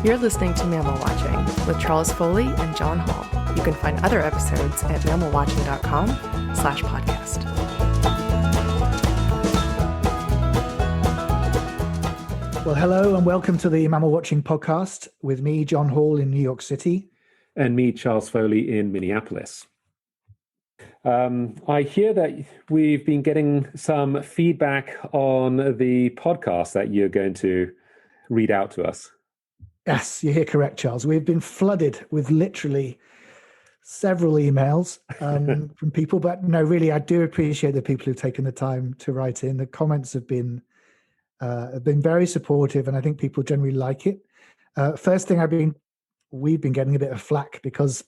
You're listening to Mammal Watching with Charles Foley and Jon Hall. You can find other episodes at mammalwatching.com/podcast. Well, hello and welcome to the Mammal Watching podcast with me, Jon Hall in New York City. And me, Charles Foley in Minneapolis. I hear that we've been getting some feedback on the podcast that you're going to read out to us. Yes, you hear correct, Charles. We've been flooded with literally several emails from people, but no, really, I do appreciate the people who've taken the time to write in. The comments have been very supportive, and I think people generally like it. First thing we've been getting a bit of flack because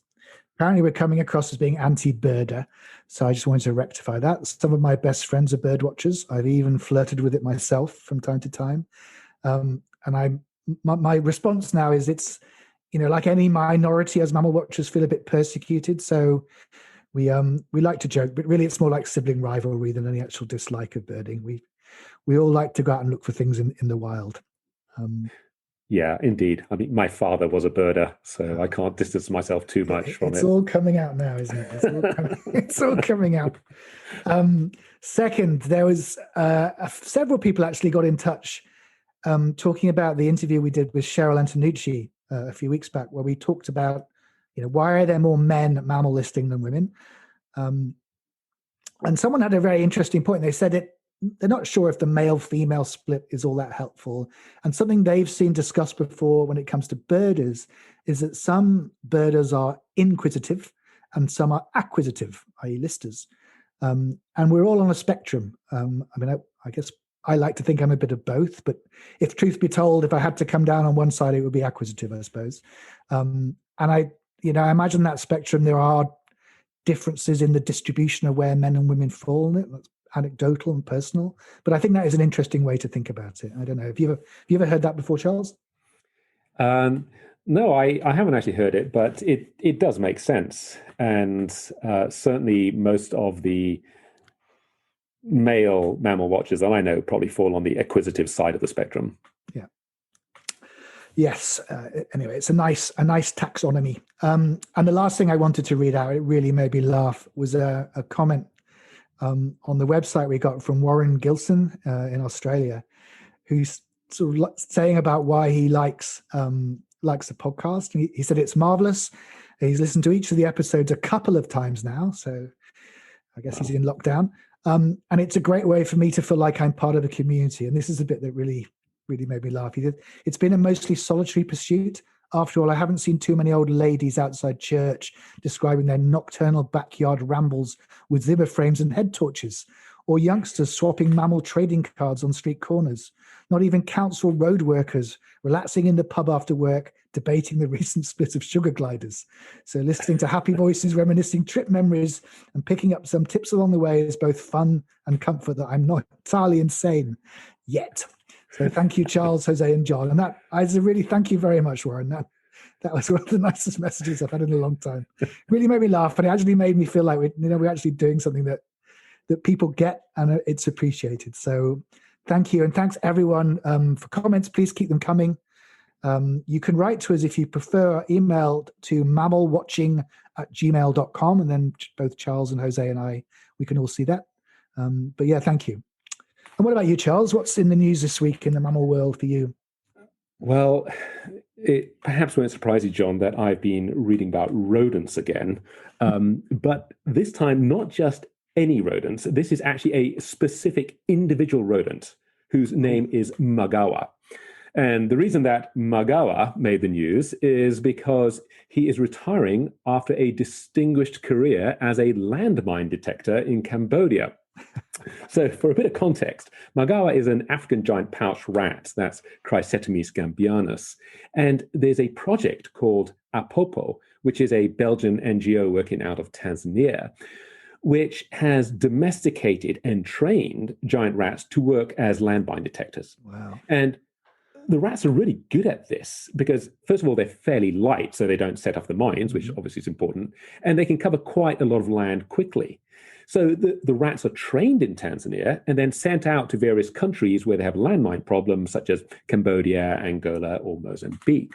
apparently we're coming across as being anti-birder, so I just wanted to rectify that. Some of my best friends are bird watchers. I've even flirted with it myself from time to time, and my response now is it's, like any minority, as mammal watchers feel a bit persecuted. So we like to joke, but really it's more like sibling rivalry than any actual dislike of birding. We all like to go out and look for things in the wild. Yeah, indeed. I mean, my father was a birder, so I can't distance myself too much from it. It's all coming out now, isn't it? It's all coming out. Second, there was several people actually got in touch talking about the interview we did with Cheryl Antonucci a few weeks back, where we talked about, why are there more men mammal listing than women? And someone had a very interesting point. They said they're not sure if the male-female split is all that helpful. And something they've seen discussed before when it comes to birders is that some birders are inquisitive and some are acquisitive, i.e. listers. And we're all on a spectrum. I guess I like to think I'm a bit of both, but if truth be told, if I had to come down on one side, it would be acquisitive, I suppose. And I imagine that spectrum, there are differences in the distribution of where men and women fall in it. That's anecdotal and personal, but I think that is an interesting way to think about it. I don't know. Have you ever heard that before, Charles? No, I haven't actually heard it, but it does make sense. And certainly most of the male mammal watchers that I know probably fall on the acquisitive side of the spectrum. Yeah. Yes. Anyway, it's a nice taxonomy. And the last thing I wanted to read out, it really made me laugh, was a comment on the website we got from Warren Gilson in Australia, who's sort of saying about why he likes the podcast. And he said it's marvelous. He's listened to each of the episodes a couple of times now, so I guess He's in lockdown. And it's a great way for me to feel like I'm part of a community. And this is a bit that really, really made me laugh. He said, it's been a mostly solitary pursuit. After all, I haven't seen too many old ladies outside church describing their nocturnal backyard rambles with Zimmer frames and head torches, or youngsters swapping mammal trading cards on street corners. Not even council road workers relaxing in the pub after work, debating the recent split of sugar gliders. So listening to happy voices, reminiscing trip memories, and picking up some tips along the way is both fun and comfort that I'm not entirely insane yet. So thank you, Charles, Jose, and Jon. And I really thank you very much, Warren. That was one of the nicest messages I've had in a long time. It really made me laugh, and it actually made me feel like we're actually doing something that people get, and it's appreciated. So thank you, and thanks everyone for comments. Please keep them coming. You can write to us if you prefer, email to mammalwatching@gmail.com, and then both Charles and Jose and I, we can all see that. But yeah, thank you. And what about you, Charles? What's in the news this week in the mammal world for you? Well, it perhaps won't surprise you, Jon, that I've been reading about rodents again. But this time, not just any rodents. This is actually a specific individual rodent whose name is Magawa. And the reason that Magawa made the news is because he is retiring after a distinguished career as a landmine detector in Cambodia. So for a bit of context, Magawa is an African giant pouch rat, that's Chrysetomys gambianus. And there's a project called Apopo, which is a Belgian NGO working out of Tanzania, which has domesticated and trained giant rats to work as landmine detectors. Wow. And the rats are really good at this because, first of all, they're fairly light, so they don't set off the mines, which obviously is important, and they can cover quite a lot of land quickly. So the rats are trained in Tanzania and then sent out to various countries where they have landmine problems, such as Cambodia, Angola, or Mozambique.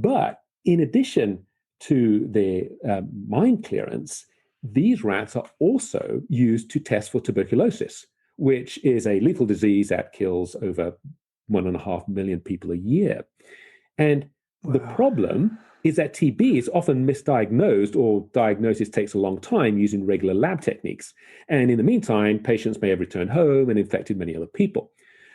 But in addition to their mind clearance, these rats are also used to test for tuberculosis, which is a lethal disease that kills over 1.5 million people a year. And the problem is that TB is often misdiagnosed, or diagnosis takes a long time using regular lab techniques. And in the meantime, patients may have returned home and infected many other people.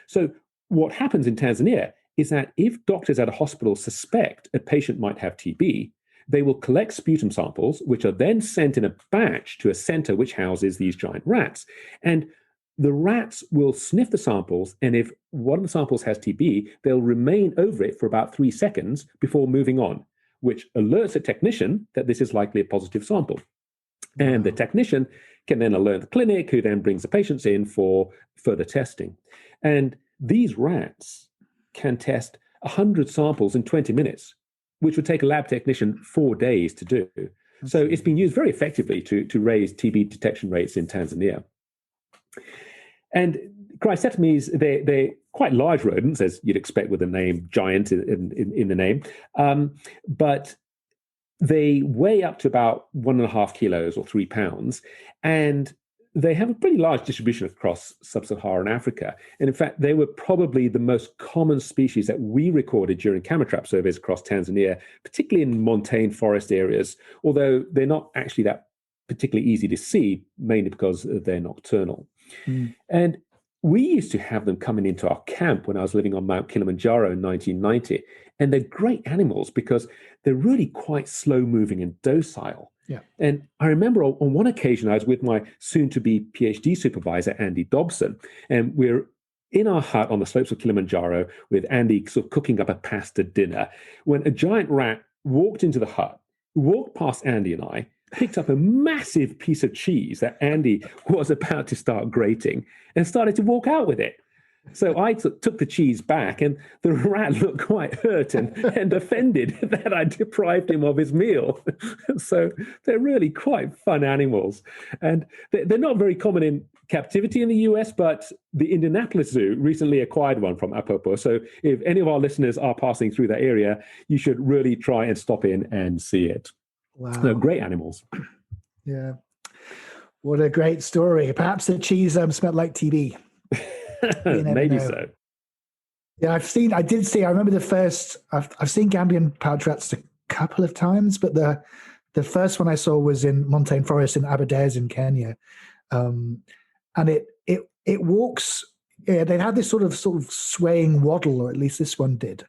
So what happens in Tanzania is that if doctors at a hospital suspect a patient might have TB, they will collect sputum samples, which are then sent in a batch to a center which houses these giant rats. And the rats will sniff the samples, and if one of the samples has TB, they'll remain over it for about 3 seconds before moving on, which alerts a technician that this is likely a positive sample. And the technician can then alert the clinic, who then brings the patients in for further testing. And these rats can test 100 samples in 20 minutes, which would take a lab technician 4 days to do. So it's been used very effectively to raise TB detection rates in Tanzania. And chrysectomies, they're quite large rodents, as you'd expect with the name giant in the name, but they weigh up to about 1.5 kilos or 3 pounds, and they have a pretty large distribution across sub-Saharan Africa. And in fact, they were probably the most common species that we recorded during camera trap surveys across Tanzania, particularly in montane forest areas, although they're not actually that particularly easy to see, mainly because they're nocturnal. And we used to have them coming into our camp when I was living on Mount Kilimanjaro in 1990. And they're great animals because they're really quite slow-moving and docile. Yeah. And I remember on one occasion, I was with my soon-to-be PhD supervisor, Andy Dobson, and we're in our hut on the slopes of Kilimanjaro with Andy sort of cooking up a pasta dinner, when a giant rat walked into the hut, walked past Andy and I, picked up a massive piece of cheese that Andy was about to start grating and started to walk out with it. So I took the cheese back, and the rat looked quite hurt and offended that I deprived him of his meal. So they're really quite fun animals. And they're not very common in captivity in the US, but the Indianapolis Zoo recently acquired one from Apopo. So if any of our listeners are passing through that area, you should really try and stop in and see it. Wow. They're great animals. Yeah. What a great story. Perhaps the cheese smelled like TB. Maybe so. Yeah, I remember the first, I've seen Gambian pouch rats a couple of times, but the first one I saw was in montane forest in Aberdares in Kenya. And it walks, yeah, they had this sort of swaying waddle, or at least this one did.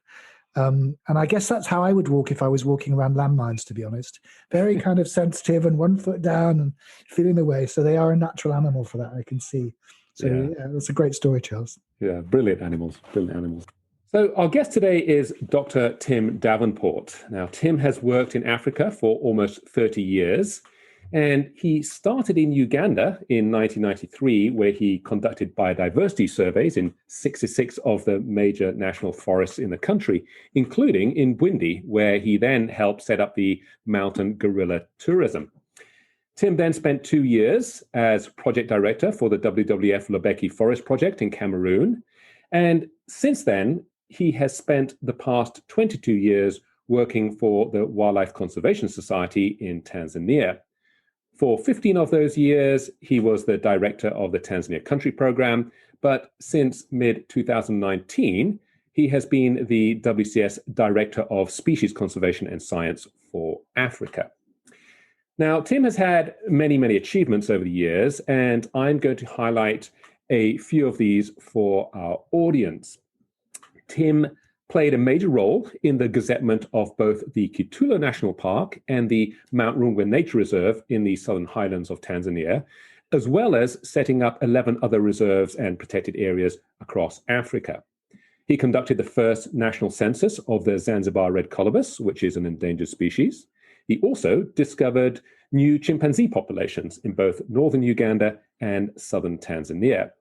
And I guess that's how I would walk if I was walking around landmines, to be honest. Very kind of sensitive and 1 foot down and feeling the way. So they are a natural animal for that, I can see. So yeah, that's a great story, Charles. Yeah, brilliant animals, brilliant animals. So our guest today is Dr. Tim Davenport. Now, Tim has worked in Africa for almost 30 years. And he started in Uganda in 1993, where he conducted biodiversity surveys in 66 of the major national forests in the country, including in Bwindi, where he then helped set up the mountain gorilla tourism. Tim then spent 2 years as project director for the WWF Lobeki Forest Project in Cameroon. And since then, he has spent the past 22 years working for the Wildlife Conservation Society in Tanzania. For 15 of those years, he was the director of the Tanzania Country Program, but since mid-2019, he has been the WCS Director of Species Conservation and Science for Africa. Now, Tim has had many, many achievements over the years, and I'm going to highlight a few of these for our audience. Tim played a major role in the gazettement of both the Kitulo National Park and the Mount Rungwe Nature Reserve in the Southern Highlands of Tanzania, as well as setting up 11 other reserves and protected areas across Africa. He conducted the first national census of the Zanzibar red colobus, which is an endangered species. He also discovered new chimpanzee populations in both northern Uganda and southern Tanzania.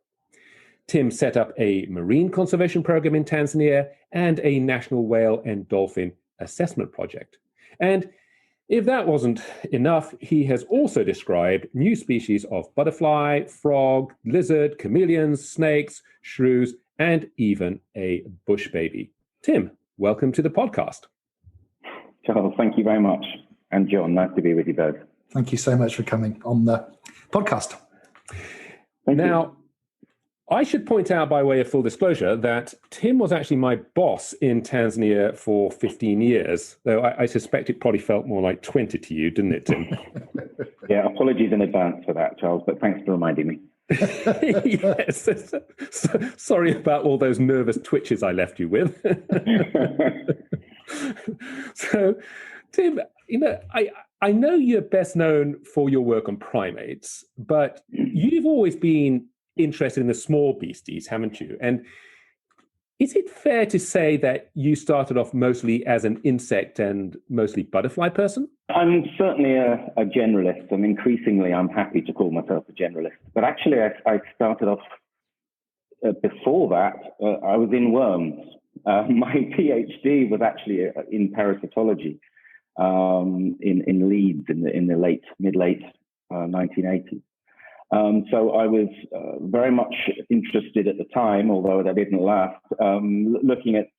Tim set up a marine conservation program in Tanzania and a national whale and dolphin assessment project. And if that wasn't enough, he has also described new species of butterfly, frog, lizard, chameleons, snakes, shrews, and even a bush baby. Tim, welcome to the podcast. Charles, thank you very much. And John, nice to be with you both. Thank you so much for coming on the podcast. Thank you. Now, I should point out, by way of full disclosure, that Tim was actually my boss in Tanzania for 15 years, though I suspect it probably felt more like 20 to you, didn't it, Tim? Yeah, apologies in advance for that, Charles, but thanks for reminding me. Yes. Sorry about all those nervous twitches I left you with. So, Tim, I know you're best known for your work on primates, but you've always been interested in the small beasties, haven't you? And is it fair to say that you started off mostly as an insect and mostly butterfly person? I'm certainly a generalist, and increasingly I'm happy to call myself a generalist. But actually, I started off before that. I was in worms. My PhD was actually in parasitology in Leeds in the mid-late 1980s. So I was very much interested at the time, although that didn't last, looking at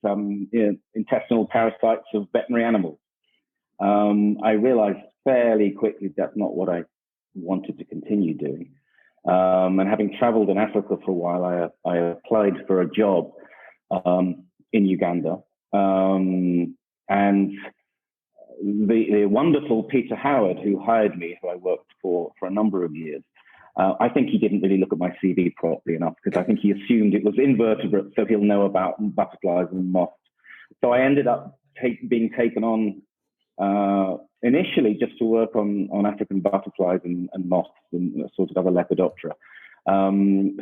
intestinal parasites of veterinary animals. I realized fairly quickly that's not what I wanted to continue doing. And having traveled in Africa for a while, I applied for a job in Uganda. And the wonderful Peter Howard, who hired me, who I worked for a number of years, I think he didn't really look at my CV properly enough, because I think he assumed it was invertebrate, so he'll know about butterflies and moths. So I ended up being taken on initially just to work on African butterflies and moths and sort of other Lepidoptera.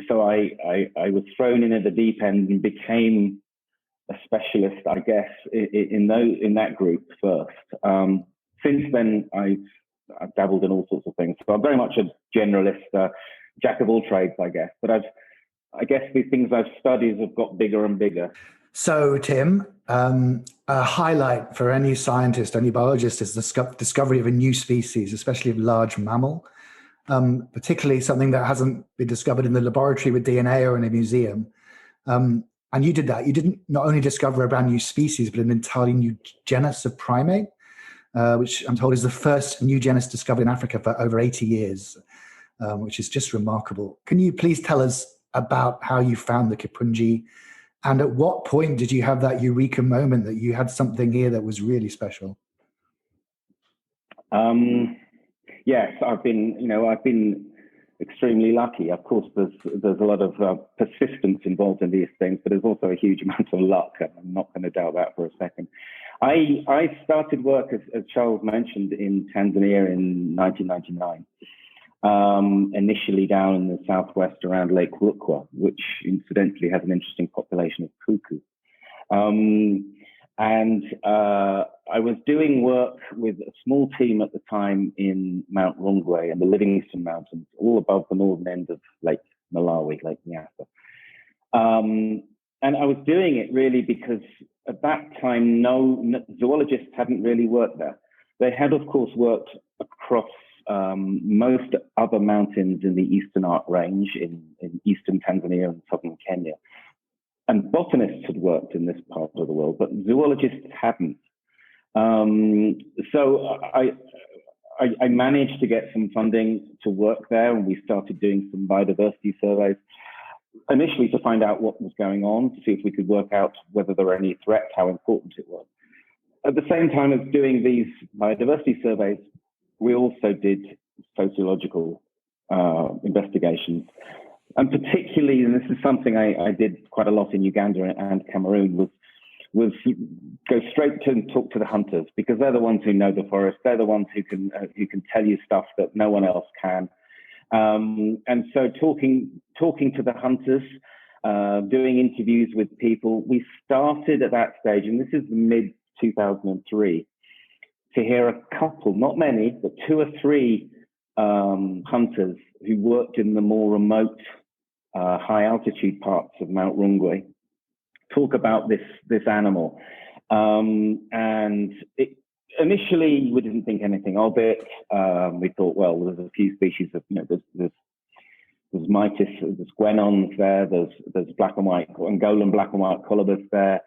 So I was thrown in at the deep end and became a specialist, I guess, in that group first. Since then, I've dabbled in all sorts of things. So I'm very much a generalist, jack of all trades, I guess. But I guess the things I've studied have got bigger and bigger. So, Tim, a highlight for any scientist, any biologist, is the discovery of a new species, especially of large mammal, particularly something that hasn't been discovered in the laboratory with DNA or in a museum. And you did that. You didn't not only discover a brand new species, but an entirely new genus of primate, which I'm told is the first new genus discovered in Africa for over 80 years, which is just remarkable. Can you please tell us about how you found the Kipunji, and at what point did you have that eureka moment that you had something here that was really special? Yes, I've been extremely lucky. Of course, there's a lot of persistence involved in these things, but there's also a huge amount of luck. I'm not going to doubt that for a second. I started work, as Charles mentioned, in Tanzania in 1999, initially down in the southwest around Lake Rukwa, which incidentally has an interesting population of cuckoo. And I was doing work with a small team at the time in Mount Rungwe and the Livingstone Mountains, all above the northern end of Lake Malawi, Lake Nyasa. And I was doing it really because at that time, no zoologists hadn't really worked there. They had, of course, worked across most other mountains in the Eastern Arc Range in eastern Tanzania and southern Kenya. And botanists had worked in this part of the world, but zoologists hadn't. So I managed to get some funding to work there, and we started doing some biodiversity surveys, initially to find out what was going on, to see if we could work out whether there were any threats, how important it was. At the same time as doing these biodiversity surveys, we also did sociological investigations. And particularly, and this is something I did quite a lot in Uganda and Cameroon, was go straight to and talk to the hunters, because they're the ones who know the forest. They're the ones who can tell you stuff that no one else can. And so talking to the hunters, doing interviews with people, we started at that stage, and this is mid 2003, to hear a couple, not many, but 2 or 3 hunters who worked in the more remote, high altitude parts of Mount Rungwe talk about this animal. And initially we didn't think anything of it. We thought, well, there's a few species of, there's Mitis, there's Guenons there, there's black and white, Angolan black and white colobus there,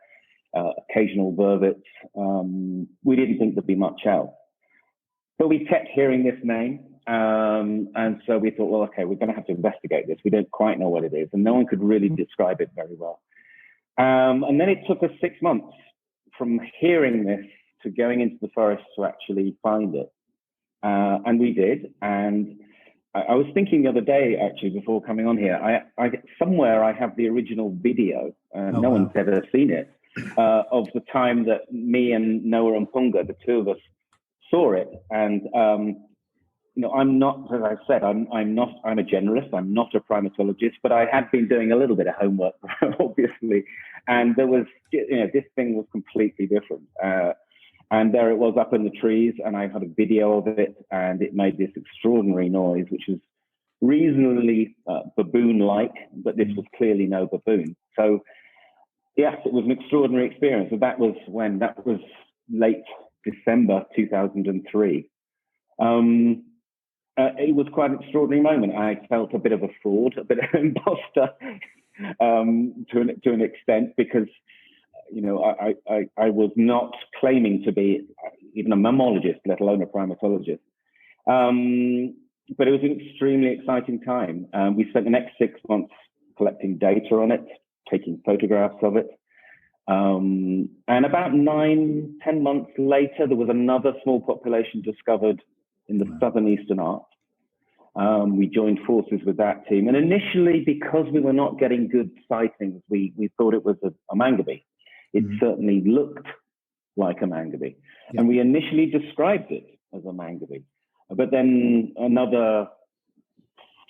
occasional vervets. We didn't think there'd be much else. But we kept hearing this name. And so we thought, well, okay, we're going to have to investigate this. We don't quite know what it is. And no one could really describe it very well. And then it took us 6 months from hearing this to going into the forest to actually find it. And we did. And I was thinking the other day, actually, before coming on here, somewhere I have the original video. No one's ever seen it, of the time that me and Noah and Punga, the two of us, saw it. And I'm not, as I said, I'm a generalist. I'm not a primatologist, but I had been doing a little bit of homework, obviously. And there was, this thing was completely different. And there it was up in the trees, and I had a video of it, and it made this extraordinary noise, which was reasonably baboon-like, but this was clearly no baboon. So, yes, it was an extraordinary experience. And that was when? That was late December 2003. It was quite an extraordinary moment. I felt a bit of a fraud, a bit of an imposter to an extent, because I was not claiming to be even a mammologist, let alone a primatologist. But it was an extremely exciting time. We spent the next 6 months collecting data on it, taking photographs of it. And about 9-10 months later, there was another small population discovered in the southern Eastern Arc. We joined forces with that team. And initially, because we were not getting good sightings, we thought it was a mangabey. It certainly looked like a mangabey. Yeah. And we initially described it as a mangabey. But then another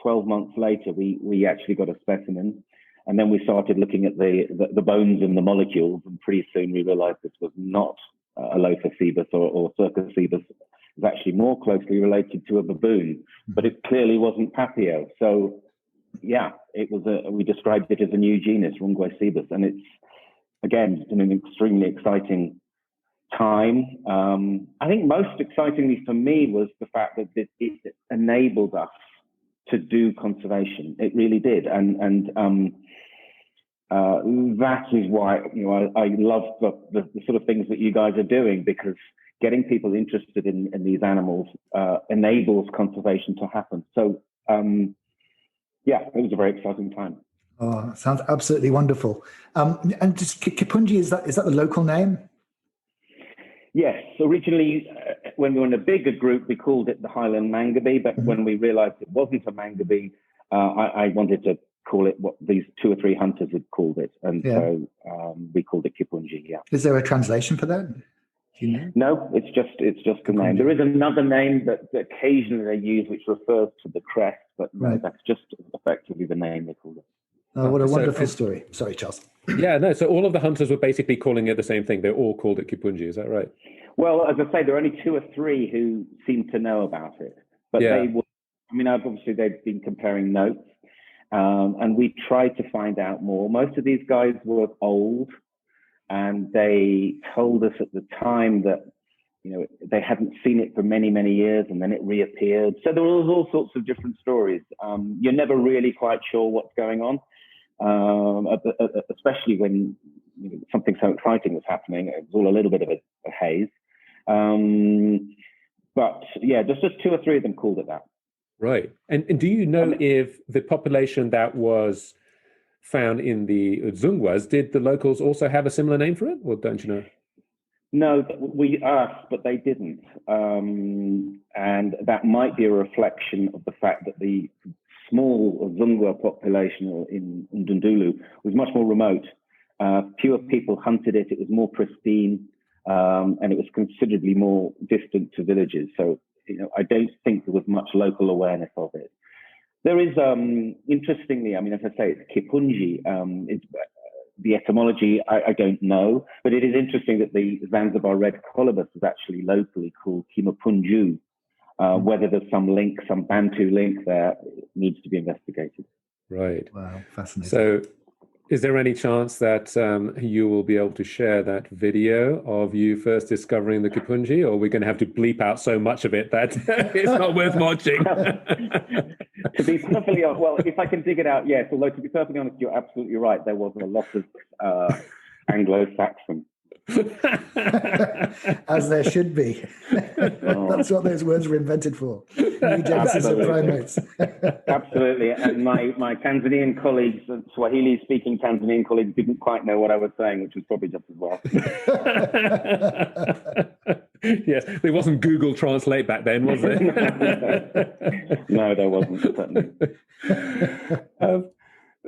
12 months later, we actually got a specimen. And then we started looking at the bones and the molecules. And pretty soon we realized this was not a Lophocebus or Circocebus. It was actually more closely related to a baboon. But it clearly wasn't Papio. So, yeah, we described it as a new genus, Runguecebus. And it's, again, it's been an extremely exciting time. I think most excitingly for me was the fact that it enabled us to do conservation. It really did. And that is why, I love the sort of things that you guys are doing, because getting people interested in these animals enables conservation to happen. So, yeah, it was a very exciting time. Oh, sounds absolutely wonderful. And just Kipunji, is that the local name? Yes. Originally, when we were in a bigger group, we called it the Highland Mangabey. But when we realized it wasn't a mangabey, I wanted to call it what these 2 or 3 hunters had called it. And so we called it Kipunji, yeah. Is there a translation for that? Do you know? No, it's just a name. There is another name that occasionally they use, which refers to the crest, but no, that's just effectively the name they called it. Oh, what a wonderful story. Sorry, Charles. Yeah, no, so all of the hunters were basically calling it the same thing. They all called it Kipunji, is that right? Well, as I say, there are only 2 or 3 who seem to know about it. But they would, obviously they've been comparing notes, and we tried to find out more. Most of these guys were old, and they told us at the time that, they hadn't seen it for many, many years, and then it reappeared. So there was all sorts of different stories. You're never really quite sure what's going on. Especially when something so exciting was happening. It was all a little bit of a haze. But yeah, just 2 or 3 of them called it that. Right. And do you know if the population that was found in the Udzungwas, did the locals also have a similar name for it, or don't you know? No, we asked, but they didn't. And that might be a reflection of the fact that the small Zungwa population in Ndundulu was much more remote. Fewer people hunted it. It was more pristine, and it was considerably more distant to villages. So, I don't think there was much local awareness of it. There is, interestingly, as I say, it's Kipunji. The etymology, I don't know, but it is interesting that the Zanzibar red colobus is actually locally called Kimapunju. Whether there's some link, some Bantu link there, needs to be investigated. Right. Wow, fascinating. So is there any chance that you will be able to share that video of you first discovering the Kipunji, or are we going to have to bleep out so much of it that it's not worth watching? To be perfectly honest, well, if I can dig it out, yes. Although to be perfectly honest, you're absolutely right. There was a lot of Anglo-Saxon As there should be. That's what those words were invented for. New Genesis and primates. Absolutely. And my Tanzanian colleagues, Swahili-speaking Tanzanian colleagues, didn't quite know what I was saying, which was probably just as well. Yes, there wasn't Google Translate back then, was there? No, there wasn't, certainly.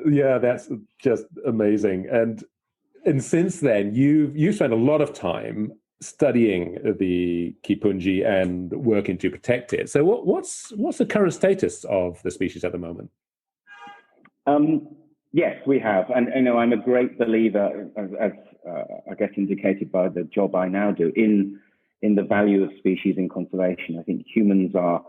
Yeah, that's just amazing. And since then, you've spent a lot of time studying the Kipunji and working to protect it. So what's the current status of the species at the moment? Yes, we have. And, I'm a great believer, as I guess indicated by the job I now do, in the value of species in conservation. I think humans are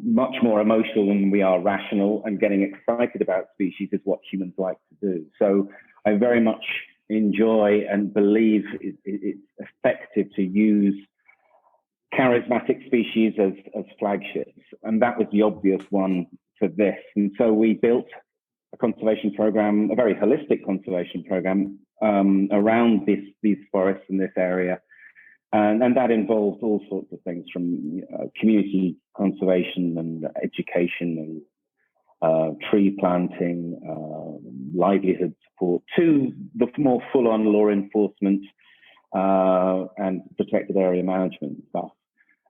much more emotional than we are rational, and getting excited about species is what humans like to do. So I very much enjoy and believe it's effective to use charismatic species as flagships. And that was the obvious one for this. And so we built a conservation program, a very holistic conservation program around these forests in this area. And that involved all sorts of things, from community conservation and education and tree planting, livelihood support, to the more full-on law enforcement and protected area management stuff.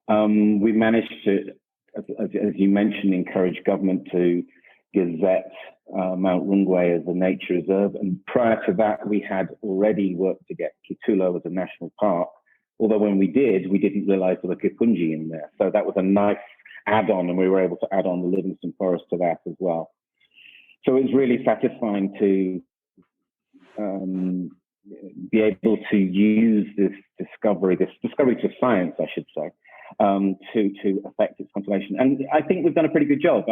We managed to, as you mentioned, encourage government to gazette Mount Rungwe as a nature reserve. And prior to that, we had already worked to get Kitulo as a national park. Although when we did, we didn't realize there were Kipunji in there. So that was a nice add-on, and we were able to add on the Livingston Forest to that as well. So it was really satisfying to be able to use this discovery to science, I should say, to affect its conservation. And I think we've done a pretty good job.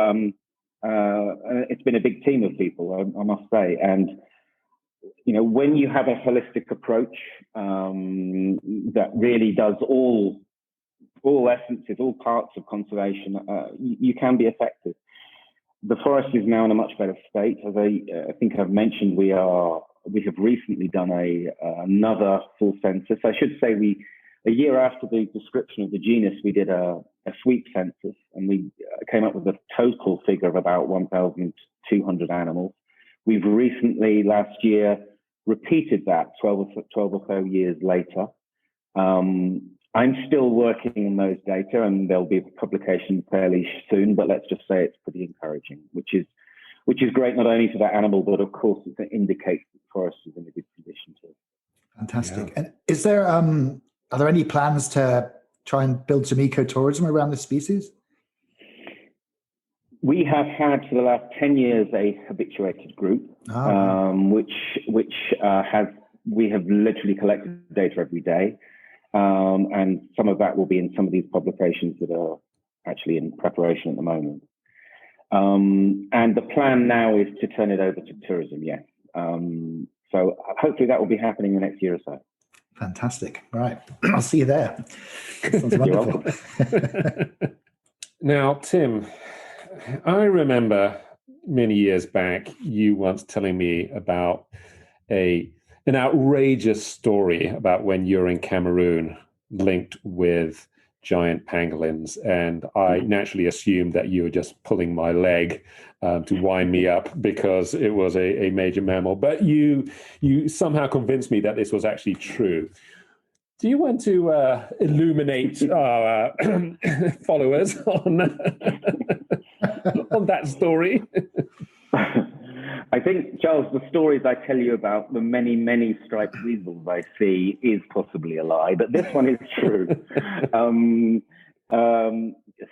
It's been a big team of people, I must say. And when you have a holistic approach that really does all essences, all parts of conservation, you can be effective. The forest is now in a much better state. As I think I've mentioned, we have recently done another full census. I should say a year after the description of the genus, we did a sweep census, and we came up with a total figure of about 1,200 animals. We've recently, last year, repeated that 12 or so years later. I'm still working on those data, and there'll be a publication fairly soon, but let's just say it's pretty encouraging, which is great, not only for that animal, but of course it indicates that the forest is in a good condition too. Fantastic. Yeah. And are there any plans to try and build some ecotourism around the species? We have had for the last 10 years a habituated group, which we have literally collected data every day. And some of that will be in some of these publications that are actually in preparation at the moment. And the plan now is to turn it over to tourism, yes. So hopefully that will be happening in the next year or so. Fantastic. Right. I'll see you there. Sounds wonderful. You're welcome. Now, Tim, I remember many years back you once telling me about an outrageous story about when you're in Cameroon linked with giant pangolins, and I naturally assumed that you were just pulling my leg to wind me up because it was a major mammal. But you somehow convinced me that this was actually true. Do you want to illuminate our followers on that story? I think, Charles, the stories I tell you about the many, many striped weasels I see is possibly a lie, but this one is true.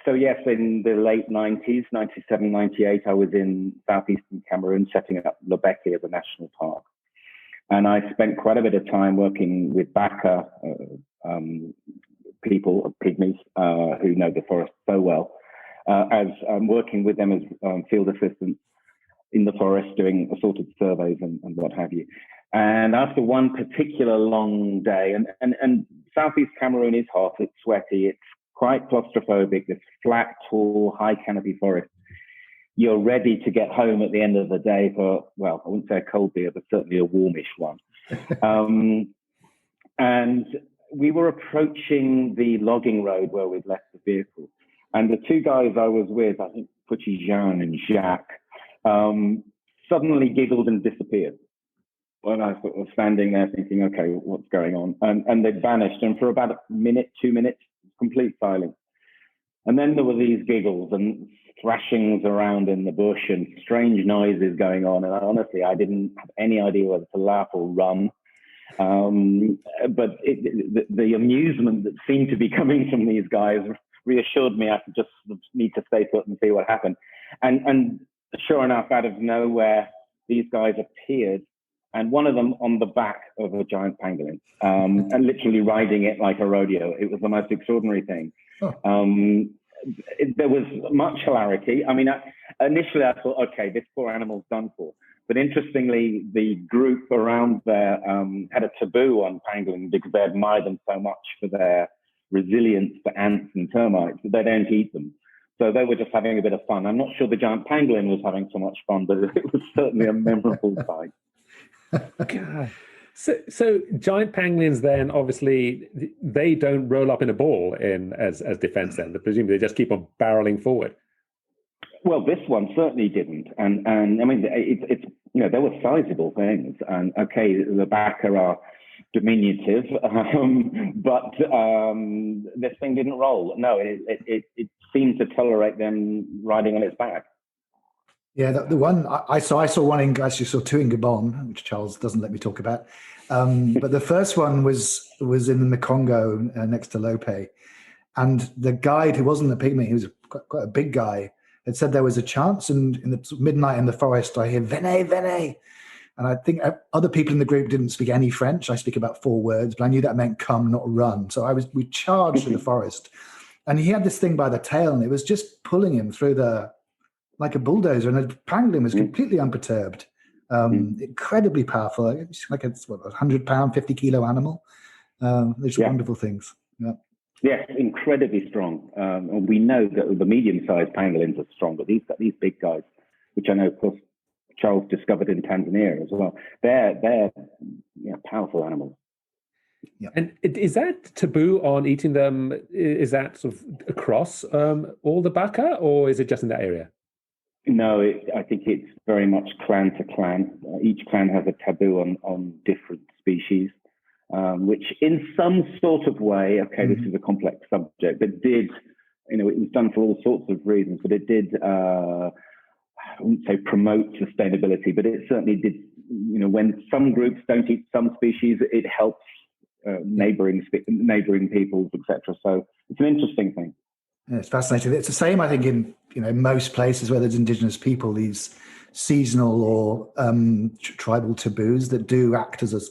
So yes, in the late 90s, 97, 98, I was in southeastern Cameroon setting up Lobeke as a national park. And I spent quite a bit of time working with Baka people, pygmies, who know the forest so well, as working with them as field assistants in the forest, doing assorted surveys and what have you. And after one particular long day, and Southeast Cameroon is hot, it's sweaty, it's quite claustrophobic, this flat, tall, high canopy forest. You're ready to get home at the end of the day for, well, I wouldn't say a cold beer, but certainly a warmish one. And we were approaching the logging road where we'd left the vehicle. And the two guys I was with, I think Jan and Jacques, suddenly giggled and disappeared. When I was standing there thinking, okay, what's going on? And they'd vanished. And for about a minute, 2 minutes, complete silence. And then there were these giggles and thrashings around in the bush and strange noises going on. And honestly, I didn't have any idea whether to laugh or run. But the amusement that seemed to be coming from these guys reassured me I just need to stay put and see what happened. And sure enough, out of nowhere, these guys appeared, and one of them on the back of a giant pangolin, and literally riding it like a rodeo. It was the most extraordinary thing. Oh. There was much hilarity. I mean, initially I thought, okay, this poor animal's done for. But interestingly, the group around there had a taboo on pangolins because they admired them so much for their resilience to ants and termites that they don't eat them. So they were just having a bit of fun. I'm not sure the giant pangolin was having so much fun, but it was certainly a memorable sight. God. So giant pangolins then, obviously, they don't roll up in a ball as defense then. Presumably they just keep on barreling forward. Well, this one certainly didn't. And I mean, it's they were sizable things. And okay, the backer are diminutive, but this thing didn't roll. No, it seemed to tolerate them riding on its back. Yeah, the one I saw one actually saw two in Gabon, which Charles doesn't let me talk about. But the first one was in the Congo next to Lope, and the guide, who wasn't a pygmy, he was quite a big guy, had said there was a chance, and in the midnight in the forest, I hear "Venez, venez," and I think other people in the group didn't speak any French. I speak about 4 words, but I knew that meant come, not run. So we charged through the forest, and he had this thing by the tail, and it was just pulling him through like a bulldozer, and the pangolin was completely unperturbed. Incredibly powerful. It's like a 100-pound, 50-kilo animal. These are wonderful things. Yeah. Yes, incredibly strong. And we know that the medium-sized pangolins are strong, but these big guys, which I know, of course, Charles discovered in Tanzania as well, they're powerful animals. Yeah. And is that taboo on eating them? Is that sort of across all the baka, or is it just in that area? No, I think it's very much clan to clan. Each clan has a taboo on different species, which in some sort of way, this is a complex subject, but it was done for all sorts of reasons, but it did, I wouldn't say promote sustainability, but it certainly did, when some groups don't eat some species, it helps neighboring peoples, etc. So it's an interesting thing. Yeah, it's fascinating. It's the same, I think, in most places where there's indigenous people, these seasonal or tribal taboos that do act as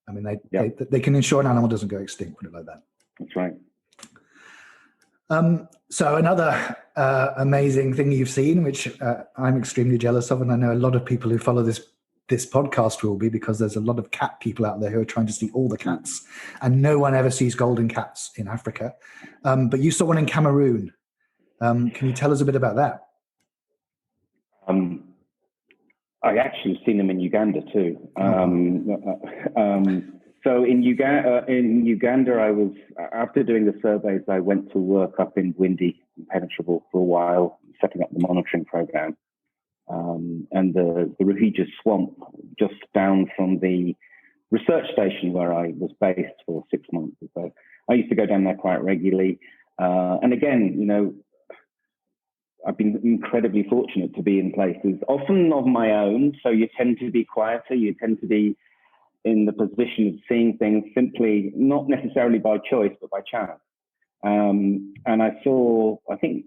they can ensure an animal doesn't go extinct, put it like that. That's right. So another amazing thing you've seen, which I'm extremely jealous of, and I know a lot of people who follow this podcast will be, because there's a lot of cat people out there who are trying to see all the cats, and no one ever sees golden cats in Africa. But you saw one in Cameroon. Can you tell us a bit about that? I actually seen them in Uganda too. So in Uganda, I was, after doing the surveys, I went to work up in windy, impenetrable for a while, setting up the monitoring program. And the Ruhija swamp, just down from the research station where I was based for 6 months or so. I used to go down there quite regularly. And again, I've been incredibly fortunate to be in places, often of my own. So you tend to be quieter. You tend to be in the position of seeing things simply, not necessarily by choice, but by chance. And I saw, I think,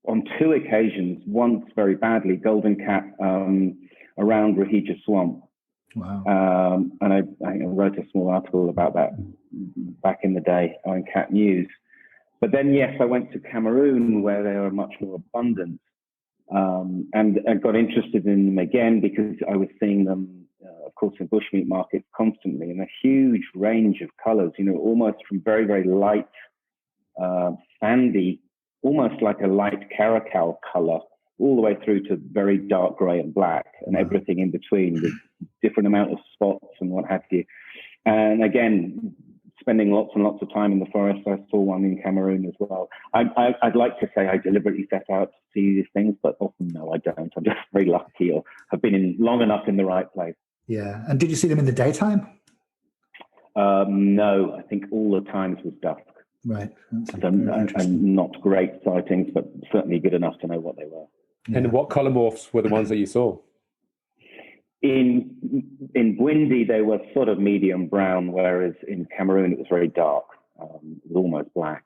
on 2 occasions, once very badly, golden cat around Ruhija Swamp. Wow. And I wrote a small article about that back in the day on Cat News. But then, yes, I went to Cameroon, where they are much more abundant, and I got interested in them again because I was seeing them, of course, in bushmeat markets constantly, in a huge range of colours, almost from very, very light, sandy, almost like a light caracal colour, all the way through to very dark grey and black, and everything in between with different amount of spots and what have you. And again, spending lots and lots of time in the forest. I saw one in Cameroon as well. I'd like to say I deliberately set out to see these things, but often no, I don't. I'm just very lucky, or have been in long enough in the right place. Yeah. And did you see them in the daytime? No, I think all the times was dusk. Right. And not great sightings, but certainly good enough to know what they were. Yeah. And what colomorphs were the ones that you saw? In Bwindi, they were sort of medium brown, whereas in Cameroon it was very dark. It was almost black,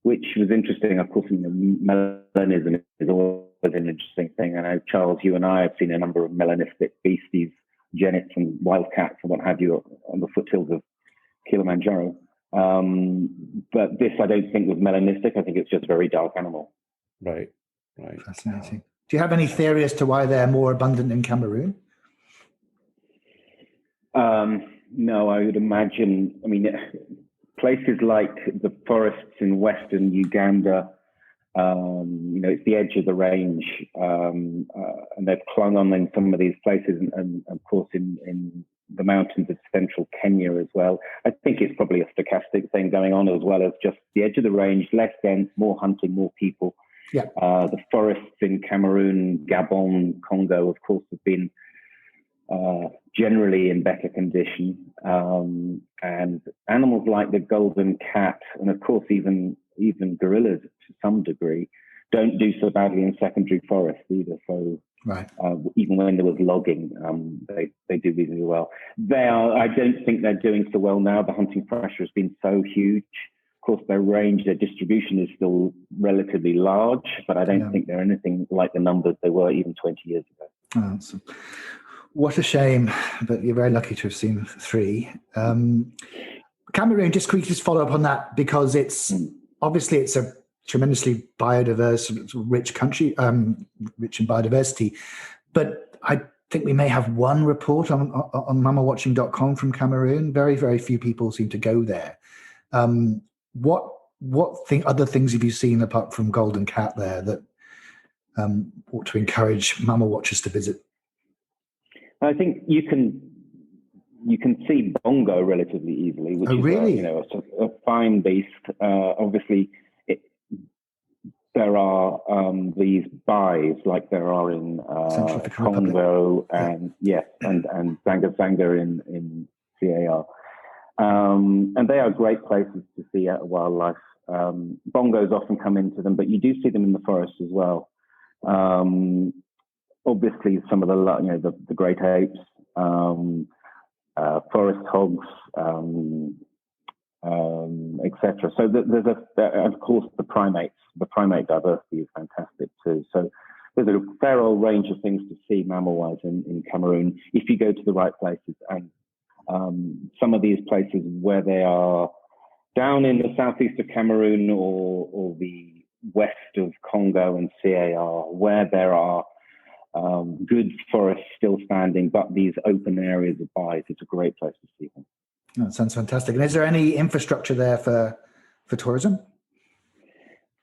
which was interesting. Of course, melanism is always an interesting thing. I know, Charles, you and I have seen a number of melanistic beasties, genets and wildcats and what have you on the foothills of Kilimanjaro. But this, I don't think, was melanistic. I think it's just a very dark animal. Right. Fascinating. Do you have any theory as to why they're more abundant in Cameroon? No, I would imagine, places like the forests in western Uganda, it's the edge of the range, and they've clung on in some of these places, and of course in the mountains of central Kenya as well. I think it's probably a stochastic thing going on, as well as just the edge of the range, less dense, more hunting, more people. Yeah. The forests in Cameroon, Gabon, Congo, of course, have been generally in better condition, and animals like the golden cat, and of course even gorillas to some degree, don't do so badly in secondary forests either. So right. Even when there was logging, they do reasonably well. I don't think they're doing so well now. The hunting pressure has been so huge. Of course, their range, their distribution is still relatively large, but I don't think they're anything like the numbers they were even 20 years ago. Oh, what a shame, but you're very lucky to have seen 3. Cameroon, just quickly follow up on that, because it's obviously it's a tremendously biodiverse, rich country, rich in biodiversity. But I think we may have one report on mammalwatching.com from Cameroon. Very, very few people seem to go there. What other things have you seen apart from golden cat there that ought to encourage mammal watchers to visit? I think you can see bongo relatively easily, which is a fine beast. Obviously, there are these buys like there are in Congo and Zanga in CAR, and they are great places to see wildlife. Bongos often come into them, but you do see them in the forest as well. Obviously, some of the great apes, forest hogs, etc. So there's of course the primates. The primate diversity is fantastic too. So there's a fair old range of things to see mammal-wise in Cameroon if you go to the right places. And some of these places where they are down in the southeast of Cameroon or the west of Congo and CAR, where there are good forests still standing, but these open areas of buys, it's a great place to see them. That sounds fantastic. And is there any infrastructure there for tourism?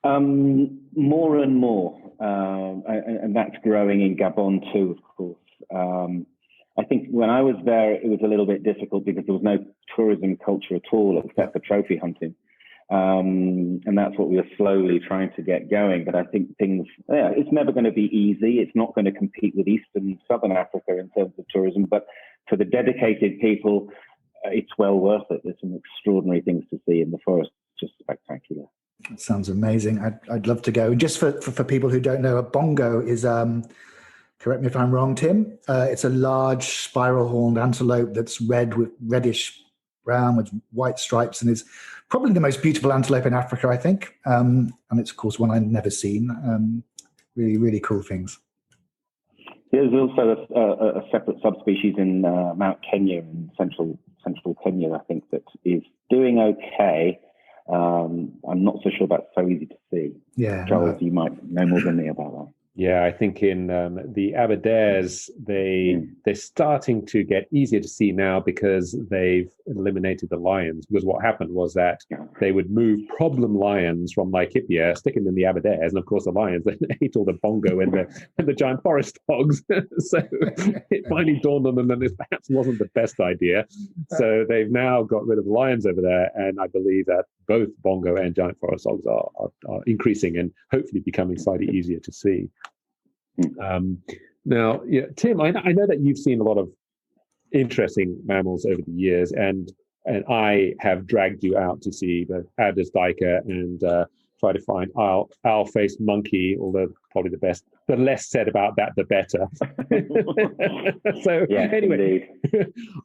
More and more, and that's growing in Gabon too, of course. I think when I was there, it was a little bit difficult because there was no tourism culture at all except for trophy hunting. And that's what we were slowly trying to get going. But I think it's never going to be easy. It's not going to compete with Eastern and Southern Africa in terms of tourism. But for the dedicated people, it's well worth it. There's some extraordinary things to see in the forest. It's just spectacular. That sounds amazing. I'd love to go. Just for people who don't know, a bongo is, correct me if I'm wrong, Tim, it's a large spiral-horned antelope that's reddish brown with white stripes, and is probably the most beautiful antelope in Africa, I think. And it's, of course, one I've never seen. Really, really cool things. There's also a separate subspecies in Mount Kenya in central Kenya, I think, that is doing okay. I'm not so sure that's so easy to see. Yeah, Charles, you might know more than me about that. Yeah, I think in the Aberdares, they're starting to get easier to see now because they've eliminated the lions. Because what happened was that they would move problem lions from Laikipia, stick them in the Aberdares, and of course the lions then ate all the bongo and the giant forest dogs. So it finally dawned on them that this perhaps wasn't the best idea. So they've now got rid of the lions over there, and I believe that both bongo and giant forest dogs are increasing and hopefully becoming slightly easier to see. Now, yeah, Tim, I know that you've seen a lot of interesting mammals over the years, and I have dragged you out to see the Adders Diker and try to find owl-faced monkey, although probably the less said about that, the better. So yes, anyway,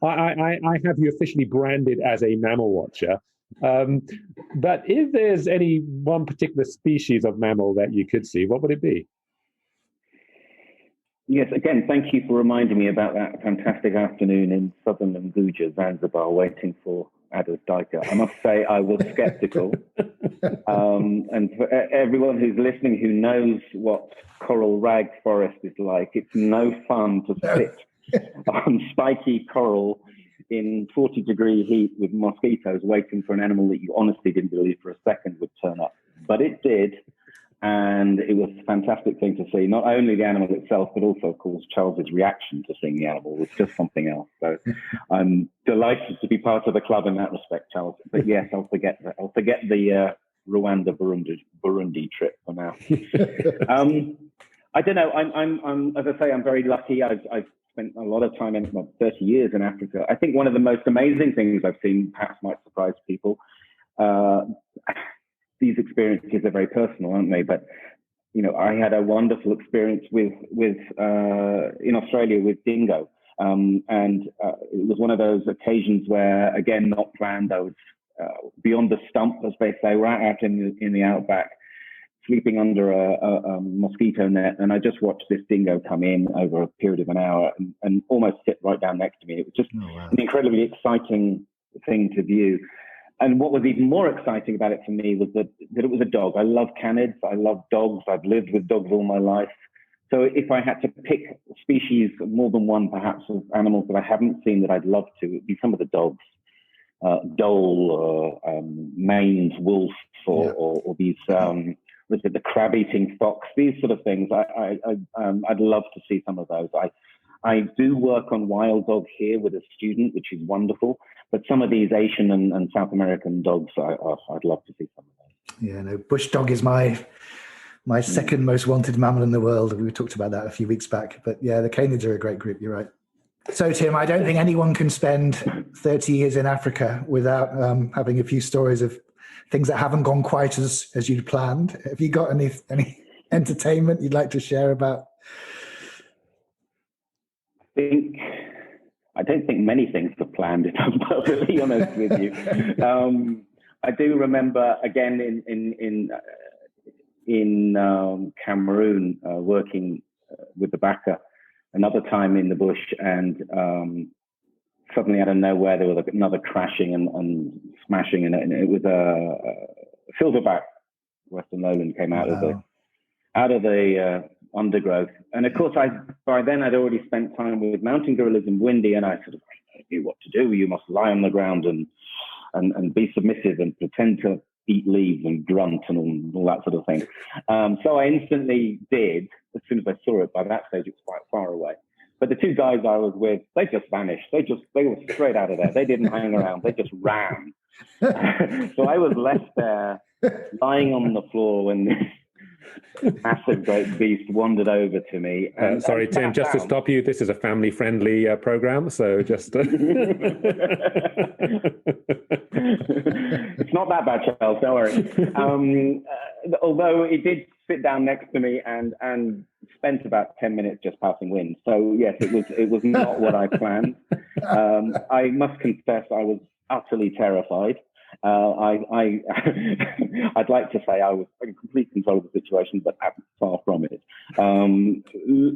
I have you officially branded as a mammal watcher. But if there's any one particular species of mammal that you could see, what would it be? Yes, again, thank you for reminding me about that fantastic afternoon in southern Unguja, Zanzibar, waiting for Adders Diker. I must say I was skeptical. And for everyone who's listening who knows what coral rag forest is like, it's no fun to sit on spiky coral in 40-degree heat with mosquitoes waiting for an animal that you honestly didn't believe for a second would turn up. But it did. And it was a fantastic thing to see, not only the animal itself, but also, of course, Charles's reaction to seeing the animal was just something else. So I'm delighted to be part of the club in that respect, Charles. But yes, I'll forget the Rwanda, Burundi trip for now. I don't know. I'm as I say, I'm very lucky. I've spent a lot of time 30 years in Africa. I think one of the most amazing things I've seen, perhaps might surprise people. These experiences are very personal, aren't they? But I had a wonderful experience with in Australia with dingo, and it was one of those occasions where, again, not planned. I was beyond the stump, as they say, right out in the outback, sleeping under a mosquito net, and I just watched this dingo come in over a period of an hour and almost sit right down next to me. It was just an incredibly exciting thing to view. And what was even more exciting about it for me was that it was a dog. I love canids. I love dogs. I've lived with dogs all my life. So if I had to pick species, more than one perhaps, of animals that I haven't seen that I'd love to, it would be some of the dogs. Dhole, maned wolf, or these, the crab-eating fox, these sort of things. I'd love to see some of those. I do work on wild dog here with a student, which is wonderful. But some of these Asian and South American dogs, I'd love to see some of those. Yeah, no, bush dog is my second most wanted mammal in the world. We talked about that a few weeks back. But yeah, the canids are a great group. You're right. So, Tim, I don't think anyone can spend 30 years in Africa without having a few stories of things that haven't gone quite as you'd planned. Have you got any entertainment you'd like to share about? I don't think many things were planned, if I'm perfectly honest with you. I do remember, again, in Cameroon, working with the Baka, another time in the bush, and suddenly out of nowhere there was another crashing and smashing, and it was a silverback western lowland came out of the undergrowth. And of course, by then I'd already spent time with mountain gorillas in Windy, and I sort of knew what to do. You must lie on the ground and be submissive and pretend to eat leaves and grunt and all that sort of thing. So I instantly did, as soon as I saw it. By that stage, it was quite far away. But the two guys I was with, they just vanished. They were straight out of there. They didn't hang around. They just ran. So I was left there lying on the floor when this massive great beast wandered over to me. Sorry, Tim, just to stop you, this is a family-friendly program, so just... It's not that bad, Charles, don't worry. Although it did sit down next to me and spent about 10 minutes just passing wind. So yes, it was not what I planned. I must confess I was utterly terrified. I'd like to say I was in complete control of the situation, but I'm far from it.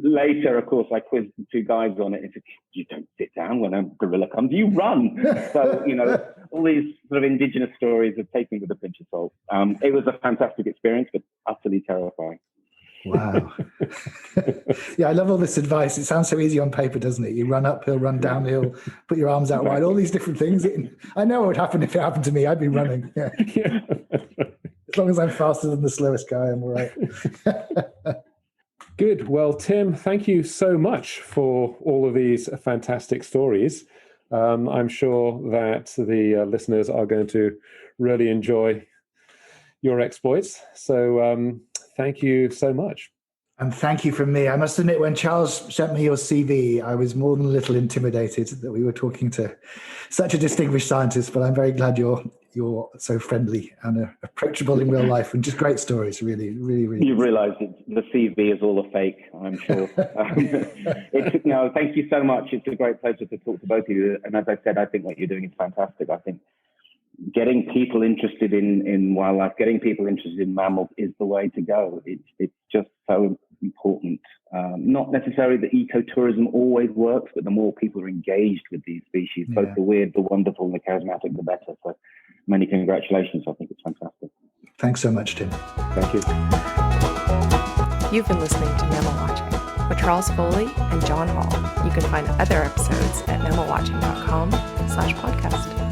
Later, of course, I quizzed the two guys on it and said, you don't sit down when a gorilla comes, you run. So, all these sort of indigenous stories are taken with a pinch of salt. It was a fantastic experience, but utterly terrifying. Wow. Yeah, I love all this advice. It sounds so easy on paper, doesn't it? You run uphill, run downhill, put your arms out wide, all these different things. I know what would happen if it happened to me. I'd be running. Yeah. Yeah. As long as I'm faster than the slowest guy, I'm all right. Good. Well, Tim, thank you so much for all of these fantastic stories. I'm sure that the listeners are going to really enjoy your exploits. So thank you so much. And thank you from me. I must admit, when Charles sent me your CV, I was more than a little intimidated that we were talking to such a distinguished scientist, but I'm very glad you're so friendly and approachable in real life, and just great stories, really, really, really. You realise the CV is all a fake, I'm sure. No, thank you so much. It's a great pleasure to talk to both of you. And as I said, I think what you're doing is fantastic. I think getting people interested in wildlife, getting people interested in mammals is the way to go. It's just so important. Not necessarily that ecotourism always works, but the more people are engaged with these species, both the weird, the wonderful, and the charismatic, the better. So many congratulations. I think it's fantastic. Thanks so much, Tim. Thank you. You've been listening to Mammal Watching with Charles Foley and Jon Hall. You can find other episodes at mammalwatching.com/podcast.